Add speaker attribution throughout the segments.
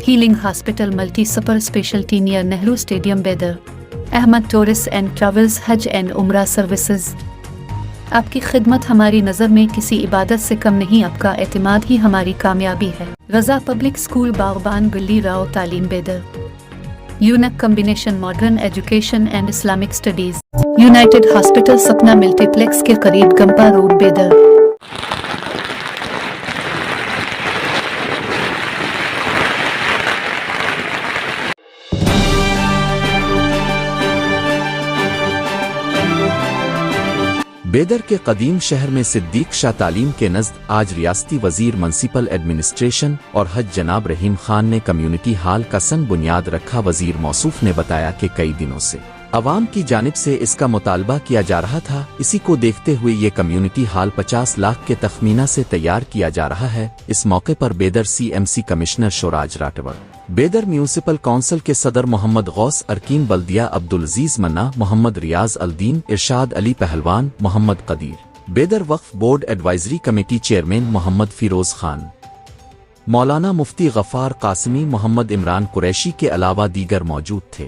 Speaker 1: Healing Hospital Multi Super Specialty near Nehru Stadium Bedar. Ahmad Tourists and Travels Hajj and Umrah Services. आपकी खिदमत हमारी नज़र में किसी इबादत से कम नहीं, आपका एतमाद ही हमारी कामयाबी है। रज़ा पब्लिक स्कूल बागबान गली राव तालीम बेदर। यूनक combination modern education and Islamic studies. United hospital सपना मल्टीप्लेक्स के करीब गंपा रोड बेदर।
Speaker 2: बेदर के कदीम शहर में सिद्दीक शाह तालीम के नज़द आज रियासती वजीर म्युनिसिपल एडमिनिस्ट्रेशन और हज जनाब रहीम खान ने कम्युनिटी हॉल का संग बुनियाद रखा। वजीर मौसूफ ने बताया कि कई दिनों से अवाम की जानिब से इसका मुतालबा किया जा रहा था। इसी को देखते हुए ये कम्युनिटी हॉल 50 लाख के तखमीना से तैयार किया जा रहा है। इस मौके पर बेदर CMC कमिश्नर शोराज राठौर, बेदर म्यूनिसिपल काउंसिल के सदर मोहम्मद गौस, अरकीन बल्दिया Abdul Aziz Manna, Mohammed Riyaz Aldin, Irshad Ali Pahalwan, Mohammed Qadeer, Bidar Waqf board advisory committee chairman Mohammed Feroz Khan, Maulana Mufti Gaffar Qasmi, Mohammad Imran Qureshi के अलावा दीगर मौजूद थे।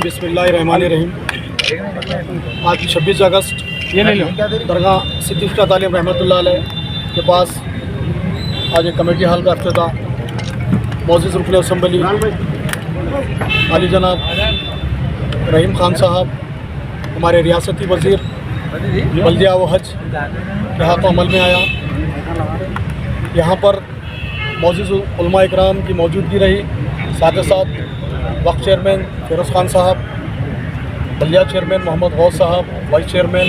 Speaker 3: बिस्मिल्लाहिर्रहमानिर्रहीम। आज 26 अगस्त दरगाह सिद्दीक शाह तालीम रहमतुल्लाह अलैह के पास आज एक कमेटी हाल का अफ्ताह मौजूद रुकन असम्बली आली जनाब रहीम खान साहब, हमारे रियासती वज़ीर बल्दिया व हज के हाथों अमल में आया। यहाँ पर मौजूद उलमा इकराम की मौजूदगी रही, साथ ही साथ वक्फ चेयरमैन फिरोज़ खान साहब, बल्दिया चेयरमैन मोहम्मद गौस साहब, वाइस चेयरमैन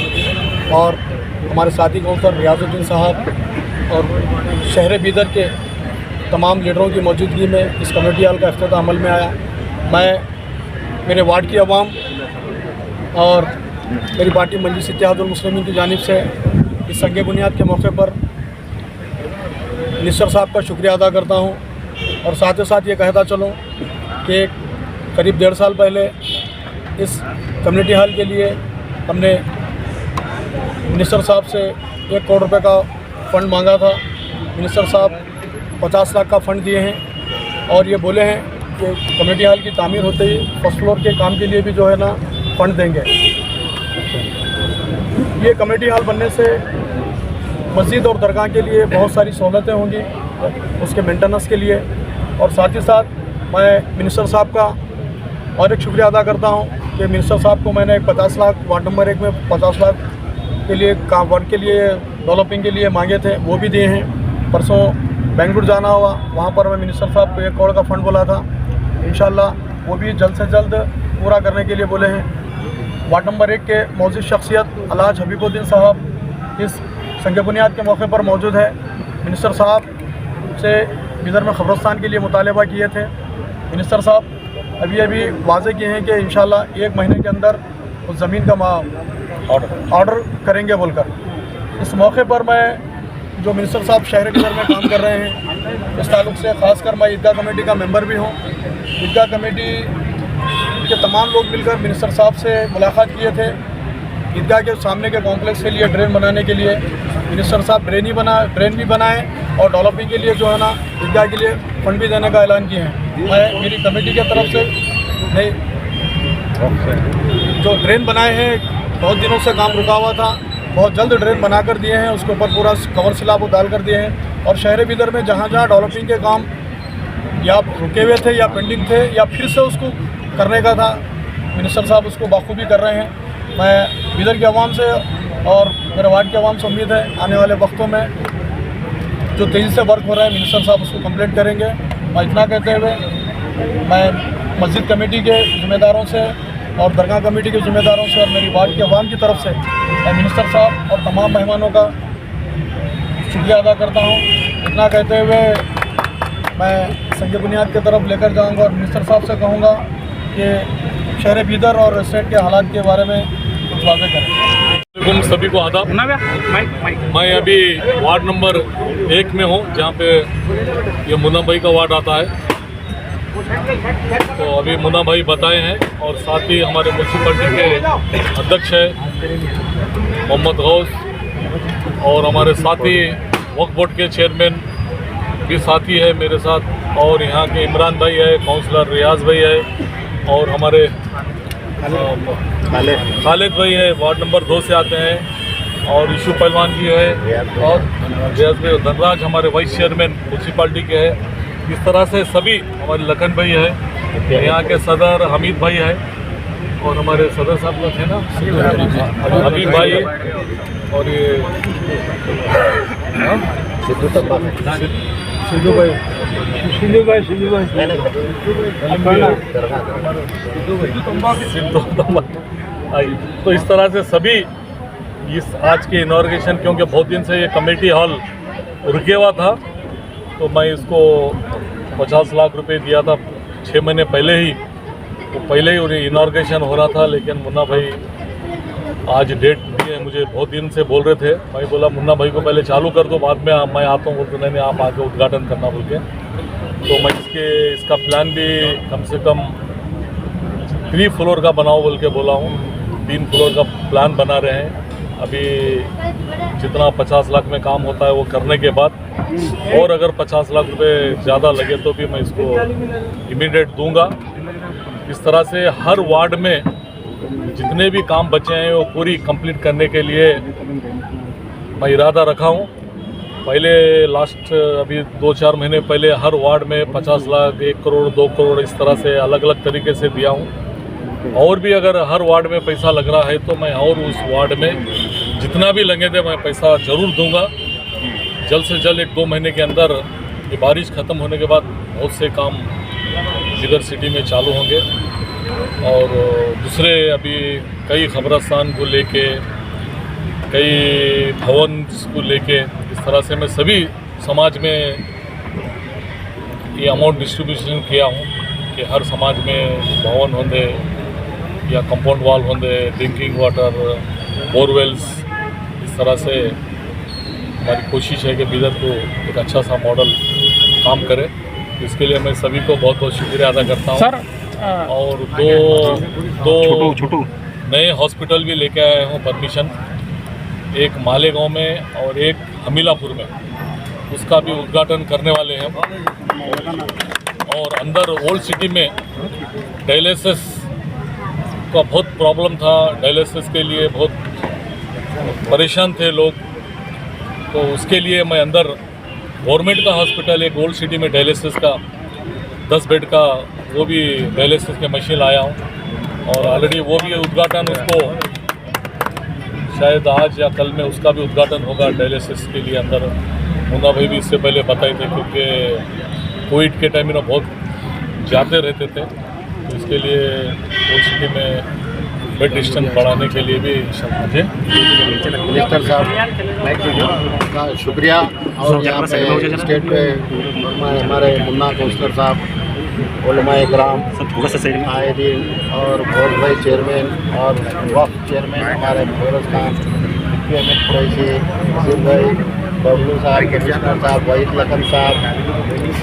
Speaker 3: और हमारे साथी काउंसलर रियाजुद्दीन साहब और शहर बीदर के तमाम लीडरों की मौजूदगी में इस कमेटी हाल का अफ्ताह अमल में आया। मैं मेरे वार्ड की आवाम और मेरी पार्टी मजलिस इत्तेहादुल मुस्लिमीन की जानिब से इस संग बुनियाद के मौके पर मिनिस्टर साहब का शुक्रिया अदा करता हूँ और साथ ही साथ ये कहता चलूँ कि करीब 1.5 साल पहले इस कम्युनिटी हॉल के लिए हमने मिनिस्टर साहब से 1 करोड़ रुपए का फ़ंड मांगा था। मिनिस्टर साहब 50 लाख का फ़ंड दिए हैं और ये बोले हैं कि कम्युनिटी हॉल की तामीर होते ही फर्स्ट फ्लोर के काम के लिए भी जो है ना फ़ंड देंगे। ये कम्युनिटी हॉल बनने से मस्जिद और दरगाह के लिए बहुत सारी सहूलतें होंगी, उसके मेंटेनेंस के लिए। और साथ ही साथ मैं मिनिस्टर साहब का और एक शुक्रिया अदा करता हूँ कि मिनिस्टर साहब को मैंने 50 लाख वार्ड नंबर 1 में 50 लाख के लिए काम वर्क के लिए डेवलपिंग के लिए मांगे थे, वो भी दिए हैं। परसों बेंगलुरु जाना हुआ, वहाँ पर मैं मिनिस्टर साहब को 1 करोड़ का फ़ंड बोला था, इंशाल्लाह वो भी जल्द से जल्द पूरा करने के लिए बोले हैं। वार्ड नंबर 1 के मौजूद शख्सियत अलहाज हबीबुद्दीन साहब इस संग बुनियाद के मौके पर मौजूद है। मिनिस्टर साहब से बिदर में ख़बरस्तान के लिए मुतालबा किए थे। मिनिस्टर साहब अभी वाज़े किए हैं कि इंशाल्लाह 1 महीने के अंदर उस ज़मीन का ऑर्डर करेंगे बोलकर। इस मौके पर मैं जो मिनिस्टर साहब शहर बिदर में काम कर रहे हैं, इस ताल्लुक़ से ख़ासकर मैं ईदगाह कमेटी का मेंबर भी हूँ। ईदगाह कमेटी के तमाम लोग मिलकर मिनिस्टर साहब से मुलाकात किए थे। ईदगाह के सामने के कॉम्प्लेक्स के लिए ड्रेन बनाने के लिए मिनिस्टर साहब ड्रेन भी बनाए और डेवलपिंग के लिए जो है ना ईदगाह के लिए फ़ंड भी देने का ऐलान किए हैं। मैं मेरी कमेटी की तरफ से जो ड्रेन बनाए हैं, बहुत दिनों से काम रुका हुआ था, बहुत जल्द ड्रेन बना कर दिए हैं, उसके ऊपर पूरा कवर स्लैब डाल कर दिए हैं। और शहर बिदर में जहाँ जहाँ डेवलपिंग के काम या रुके हुए थे या पेंडिंग थे या फिर से उसको करने का था, मिनिस्टर साहब उसको बाखूबी कर रहे हैं। मैं बिदर के अवाम से और मेरे वार्ड के अवाम से उम्मीद है आने वाले वक्तों में जो तेज़ी से वर्क हो रहा है मिनिस्टर साहब उसको कंप्लीट करेंगे। और इतना कहते हुए मैं मस्जिद कमेटी के ज़िम्मेदारों से और दरगाह कमेटी के ज़िम्मेदारों से और मेरी वार्ड के अवाम की तरफ से मैं मिनिस्टर साहब और तमाम मेहमानों का शुक्रिया अदा करता हूँ। इतना कहते हुए मैं संग बुनियाद की तरफ लेकर जाऊँगा और मिनिस्टर साहब से कहूँगा कि शहर बिदर और स्टेट के हालात के बारे में कुछ वाज़ेह करें।
Speaker 4: सभी को आदाब। मैं अभी वार्ड नंबर 1 में हूँ, जहाँ पे ये मुन्ना भाई का वार्ड आता है। तो अभी मुन्ना भाई बताए हैं और साथ ही हमारे म्यूनसिपलिटी के अध्यक्ष है मोहम्मद गौस और हमारे साथी वक्फ बोर्ड के चेयरमैन भी साथी है मेरे साथ, और यहाँ के इमरान भाई है, काउंसलर रियाज भाई है और हमारे खालिद भाई है, वार्ड नंबर 2 से आते हैं, और ईशू पहलवान जी है और रियाज भाई धनराज हमारे वाइस चेयरमैन म्यूनसिपलिटी के है। इस तरह से सभी हमारे लखन भाई है, यहाँ के सदर हमीद भाई है और हमारे सदर साहब लोग थे ना हबीब भाई और ये सिद्धू भाई। तो इस तरह से सभी इस आज के इनॉर्गेशन, क्योंकि बहुत दिन से ये कमेटी हॉल रुके हुआ था, तो मैं इसको 50 लाख रुपए दिया था 6 महीने पहले ही। तो पहले ही उन्हें इनॉर्गेशन हो रहा था, लेकिन मुन्ना भाई आज डेट दी है, मुझे बहुत दिन से बोल रहे थे। मैं बोला मुन्ना भाई को पहले चालू कर दो, बाद में मैं आता हूँ। बोलते नहीं आप आके उद्घाटन करना बोल के। तो मैं इसका प्लान भी कम से कम 3 फ्लोर का बनाओ बोल के बोला हूँ। 3 फ्लोर का प्लान बना रहे हैं। अभी जितना 50 लाख में काम होता है वो करने के बाद, और अगर 50 लाख रुपए ज़्यादा लगे तो भी मैं इसको इमीडिएट दूंगा। इस तरह से हर वार्ड में जितने भी काम बचे हैं वो पूरी कंप्लीट करने के लिए मैं इरादा रखा हूँ। पहले लास्ट अभी 2-4 महीने पहले हर वार्ड में 50 लाख 1 करोड़ 2 करोड़ इस तरह से अलग अलग तरीके से दिया हूँ। और भी अगर हर वार्ड में पैसा लग रहा है तो मैं और उस वार्ड में जितना भी लगे थे मैं पैसा ज़रूर दूंगा। जल्द से जल्द 1-2 महीने के अंदर ये बारिश ख़त्म होने के बाद बहुत से काम इधर सिटी में चालू होंगे। और दूसरे अभी कई खबरस्तान को लेके कई भवन को लेके इस तरह से मैं सभी समाज में ये अमाउंट डिस्ट्रीब्यूशन किया हूँ कि हर समाज में भवन होंगे या कंपाउंड वॉल होंगे, ड्रिंकिंग वाटर, बोरवेल्स, इस तरह से हमारी कोशिश है कि बीदर को एक अच्छा सा मॉडल काम करे। इसके लिए मैं सभी को बहुत बहुत शुक्रिया अदा करता हूँ सर। और दो नए हॉस्पिटल भी लेके आए हूँ परमिशन, एक मालेगांव में और एक हमीलापुर में, उसका भी उद्घाटन करने वाले हैं। और अंदर ओल्ड सिटी में डायलिसिस का बहुत प्रॉब्लम था, डायलिसिस के लिए बहुत परेशान थे लोग, तो उसके लिए मैं अंदर गवर्नमेंट का हॉस्पिटल एक ओल्ड सिटी में डायलिसिस का 10 बेड का वो भी डायलिसिस के मशीन लाया हूँ। और ऑलरेडी वो भी उद्घाटन उसको शायद आज या कल में उसका भी उद्घाटन होगा डायलिसिस के लिए अंदर। मुन्ना भाई भी इससे पहले बताए थे क्योंकि कोविड के टाइम में बहुत जाते रहते थे, तो इसके लिए ओल्ड सिटी में बेड डिस्टेंस बढ़ाने के लिए भी मुझे
Speaker 5: मिनिस्टर साहब का शुक्रिया। और यहाँ पे स्टेट पे हमारे मुन्ना कौंसलर साहब, उलमाए कराम आयदीन और बोर्ड भाई चेयरमैन और वक्फ चेयरमैन हमारे फिरोज खान, अहमद कुरैशी, नसीर भाई, बबलू साहब, कमिश्नर साहब, वहीद लखन साहब,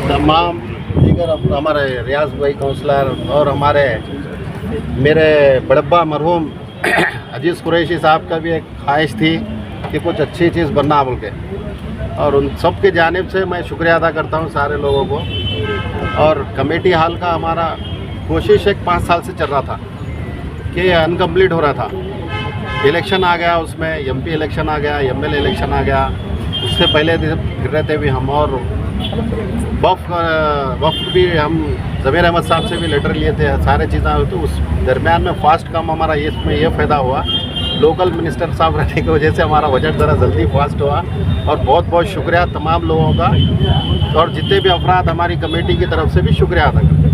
Speaker 5: तमाम दीगर हमारे रियाज भाई काउंसलर और हमारे मेरे बड़ब्बा मरहूम अजीज़ कुरैशी साहब का भी एक ख्वाहिश थी कि कुछ अच्छी चीज़ बनना बोल के, और उन सब की जानिब से मैं शुक्रिया अदा करता हूँ सारे लोगों को। और कमेटी हाल का हमारा कोशिश एक 5 साल से चल रहा था कि अनकम्प्लीट हो रहा था। इलेक्शन आ गया, उसमें एमपी इलेक्शन आ गया, एमएलए इलेक्शन आ गया, उससे पहले फिर रहे थे भी हम, और वक्त भी हम ज़मीर अहमद साहब से भी लेटर लिए थे, सारे चीज़ें। तो उस दरमियान में फास्ट काम हमारा इसमें यह फ़ायदा हुआ, लोकल मिनिस्टर साहब रहने की वजह से हमारा बजट ज़रा जल्दी फास्ट हुआ। और बहुत बहुत शुक्रिया तमाम लोगों का, और जितने भी अफराद हमारी कमेटी की तरफ से भी शुक्रिया अदा करते हैं।